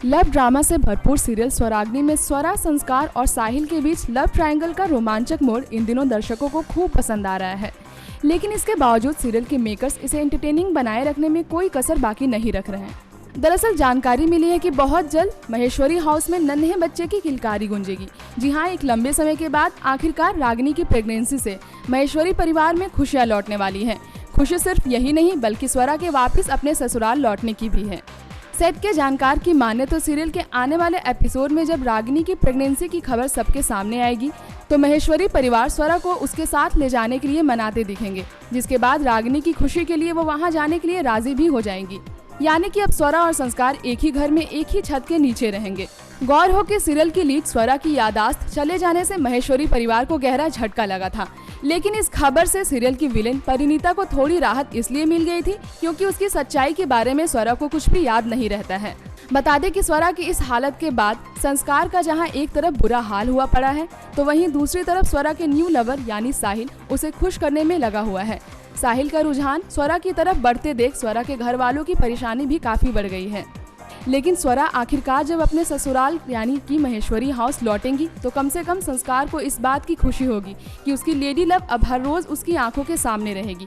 Love drama से भरपूर serial स्वराग्नि में स्वरा, संस्कार और साहिल के बीच लव ट्रायंगल का रोमांचक मोड़ इन दिनों दर्शकों को खूब पसंद आ रहा है। लेकिन इसके बावजूद सीरियल के मेकर्स इसे एंटरटेनिंग बनाए रखने में कोई कसर बाकी नहीं रख रहे हैं। दरअसल जानकारी मिली है कि बहुत जल्द महेश्वरी हाउस में नन्हे बच्चे की किलकारी गूंजेगी। जी हाँ, एक लंबे समय के बाद आखिरकार रागिनी की प्रेगनेंसी से महेश्वरी परिवार में खुशियां लौटने वाली हैं। खुशी सिर्फ यही नहीं बल्कि स्वरा के वापस अपने ससुराल लौटने की भी है। सेट के जानकार की माने तो सीरियल के आने वाले एपिसोड में जब रागिनी की प्रेगनेंसी की खबर सबके सामने आएगी तो महेश्वरी परिवार स्वरा को उसके साथ ले जाने के लिए मनाते दिखेंगे, जिसके बाद रागिनी की खुशी के लिए वो वहां जाने के लिए राजी भी हो जाएंगी। यानी कि अब स्वरा और संस्कार एक ही घर में एक ही छत के नीचे रहेंगे। गौर हो कि सीरियल की लीड स्वरा की यादाश्त चले जाने से महेश्वरी परिवार को गहरा झटका लगा था, लेकिन इस खबर से सीरियल की विलेन परिणीता को थोड़ी राहत इसलिए मिल गई थी क्योंकि उसकी सच्चाई के बारे में स्वरा को कुछ भी याद नहीं रहता है। बता दें कि स्वरा की इस हालत के बाद संस्कार का जहां एक तरफ बुरा हाल हुआ पड़ा है तो वहीं दूसरी तरफ स्वरा के न्यू लवर यानी साहिल उसे खुश करने में लगा हुआ है। साहिल का रुझान स्वरा की तरफ बढ़ते देख स्वरा के घर वालों की परेशानी भी काफी बढ़ गई है। लेकिन स्वरा आखिरकार जब अपने ससुराल यानी कि महेश्वरी हाउस लौटेंगी तो कम से कम संस्कार को इस बात की खुशी होगी कि उसकी लेडी लव अब हर रोज उसकी आंखों के सामने रहेगी।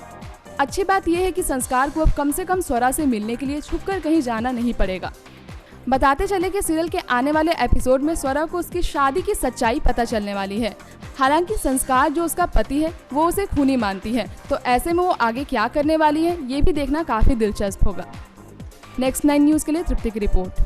अच्छी बात यह है कि संस्कार को अब कम से कम स्वरा से मिलने के लिए छुपकर कहीं जाना नहीं पड़ेगा। बताते चले कि सीरियल के आने वाले एपिसोड में स्वरा को उसकी शादी की सच्चाई पता चलने वाली है। हालांकि संस्कार जो उसका पति है वो उसे खूनी मानती है, तो ऐसे में वो आगे क्या करने वाली है ये भी देखना काफी दिलचस्प होगा। नेक्स्ट 9 न्यूज़ के लिए तृप्ति की रिपोर्ट।